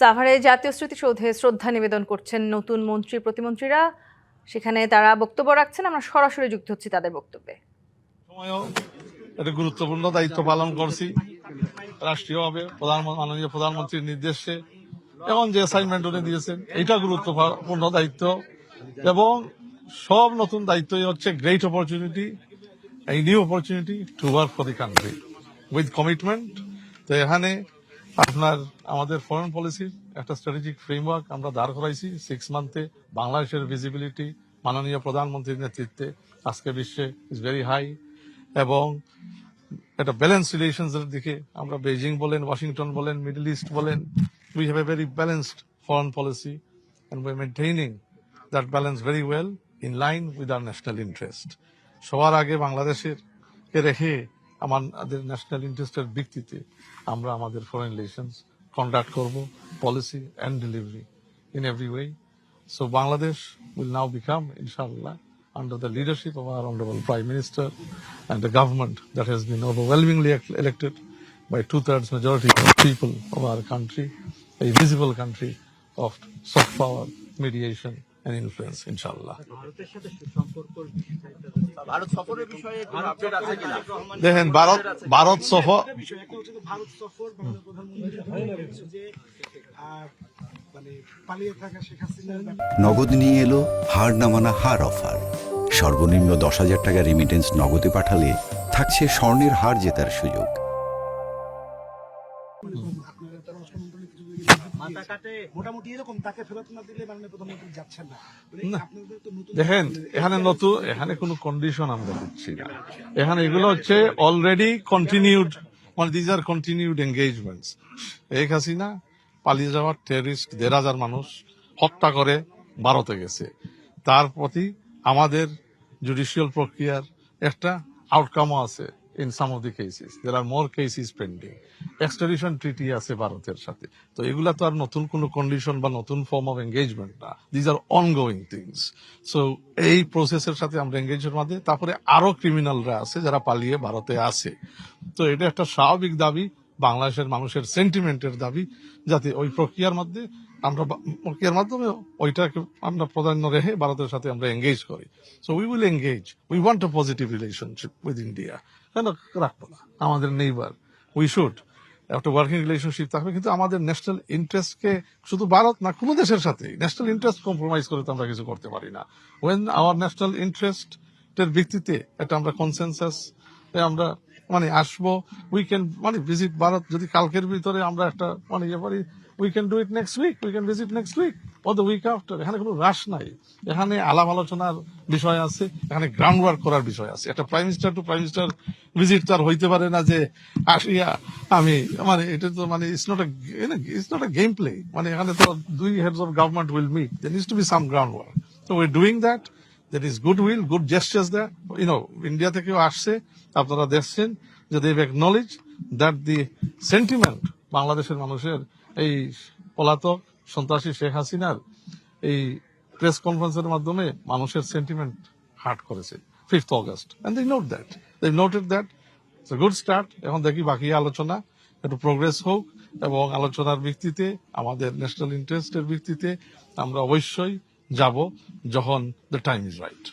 সাভারে জাতীয় স্মৃতিসৌধে শ্রদ্ধা নিবেদন করছেন নতুন মন্ত্রী প্রতিমন্ত্রীরা। সেখানে তারা বক্তব্য রাখছেন, আমরা সরাসরি যুক্ত হচ্ছি তাদের বক্তব্যে। সময়ও একটা গুরুত্বপূর্ণ দায়িত্ব পালন করছি রাষ্ট্রীয়ভাবে মাননীয় প্রধানমন্ত্রীর নির্দেশে, এবং যে অ্যাসাইনমেন্ট উনি দিয়েছেন এটা গুরুত্বপূর্ণ দায়িত্ব, এবং সব নতুন দায়িত্বই হচ্ছে গ্রেট অপরচুনিটি, এই new opportunity to work for the country with commitment. তো এখানে আপনার আমাদের ফরেন পলিসির একটা স্ট্র্যাটেজিক ফ্রেমওয়ার্ক আমরা দাঁড় করাইছি 6 মান্থে। বাংলাদেশের ভিজিবিলিটি মাননীয় প্রধানমন্ত্রীর নেতৃত্বে আজকে বিশ্বে ইজ ভেরি হাই, এবং একটা ব্যালেন্স রিলেশনস এর দিকে আমরা বেজিং বলেন, ওয়াশিংটন বলেন, মিডল ইস্ট বলেন, we have a very balanced foreign policy and we're maintaining that balance very well in line with our national interest. সবার আগে বাংলাদেশের কে রেখে আমাদের ন্যাশনাল ইন্টারেস্টের ভিত্তিতে আমরা আমাদের ফরেন রিলেশনস কন্ডাক্ট করব, policy and delivery in every way. So Bangladesh will now become, inshallah, under the leadership of our Honorable Prime Minister and the government that has been overwhelmingly elected by 2/3 majority of people of our country, a visible country of soft power, mediation and influence, inshallah. দেখেন ভারত সফর নগদ নিয়ে এলো হার না মানা হার offer. সর্বনিম্ন 10,000 টাকা remittance নগদে পাঠালে থাকছে স্বর্ণের হার জেতার সুযোগ। দেখেন এখানে কোনো কন্ডিশন আমরা দিচ্ছি না, এখানে এগুলো হচ্ছে অলরেডি কন্টিনিউড, মানে these are continued engagements. Sheikh Hasina পালিয়ে যাওয়ার টেররিস্ট 1,500 মানুষ হত্যা করে ভারতে গেছে, তার প্রতি আমাদের জুডিশিয়াল প্রক্রিয়ার একটা আউটকামও আছে। In some of the cases, there are more cases pending. Extradition treaty আছে ভারতের সাথে। তো এগুলা তো আর নতুন কোনো কন্ডিশন বা নতুন ফর্ম অফ এঙ্গেজমেন্ট না, these are ongoing things. So এই প্রসেসের সাথে আমরা এঙ্গেজের মধ্যে, তারপরে আরো ক্রিমিনালরা আছে যারা পালিয়ে ভারতে আছে। তো এটা একটা স্বাভাবিক দাবি, বাংলাদেশের মানুষের সেন্টিমেন্টের দাবি, যাতে ওই প্রক্রিয়ার মধ্যে আমরা প্রক্রিয়ার মাধ্যমে ওইটাকে আমরা প্রাধান্য রেখে ভারতের সাথে আমরা এঙ্গেজ করি। So we will engage, we want a positive relationship with India. কেন রাখবো না? আমাদের নেইবার, উই শুড একটা ওয়ার্কিং রিলেশনশিপ থাকবে, কিন্তু আমাদের ন্যাশনাল ইন্টারেস্টকে শুধু ভারত না, কোনো দেশের সাথে ন্যাশনাল ইন্টারেস্ট কম্প্রোমাইজ করে তো আমরা কিছু করতে পারি না। ওয়েন আওয়ার ন্যাশনাল ইন্টারেস্টের ভিত্তিতে একটা আমরা কনসেনসাস আমরা মানে আসবো, উই ক্যান মানে ভিজিট ভারত। যদি কালকের ভিতরে আমরা একটা মানে ইয়ে পারি, we can do it next week, we can visit next week or the week after. এখানে কোনো রাশ নাই, এখানে আলাপ আলোচনার বিষয় আছে, এখানে গ্রাউন্ড ওয়ার্ক করার বিষয় আছে। একটা prime minister two prime minister visit তো আর হইতে পারে না যে আসিয়া আমি মানে এটা তো মানে it's not a game play. মানে এখানে তো 2 heads of government will meet, there needs to be some groundwork. So we're doing that. There is goodwill, good gestures there. India থেকেও আসছে, আপনারা দেখছেন যে they have acknowledged that the sentiment বাংলাদেশের মানুষের এই পলাতক সন্ত্রাসী শেখ হাসিনার এই প্রেস কনফারেন্সের মাধ্যমে মানুষের সেন্টিমেন্ট হার্ট করেছে 5th August, and they noted that. It's a good start. এখন দেখি বাকি আলোচনা একটু প্রোগ্রেস হোক, এবং আলোচনার ভিত্তিতে আমাদের ন্যাশনাল ইন্টারেস্টের ভিত্তিতে আমরা অবশ্যই যাব যখন দ্য টাইম ইজ রাইট।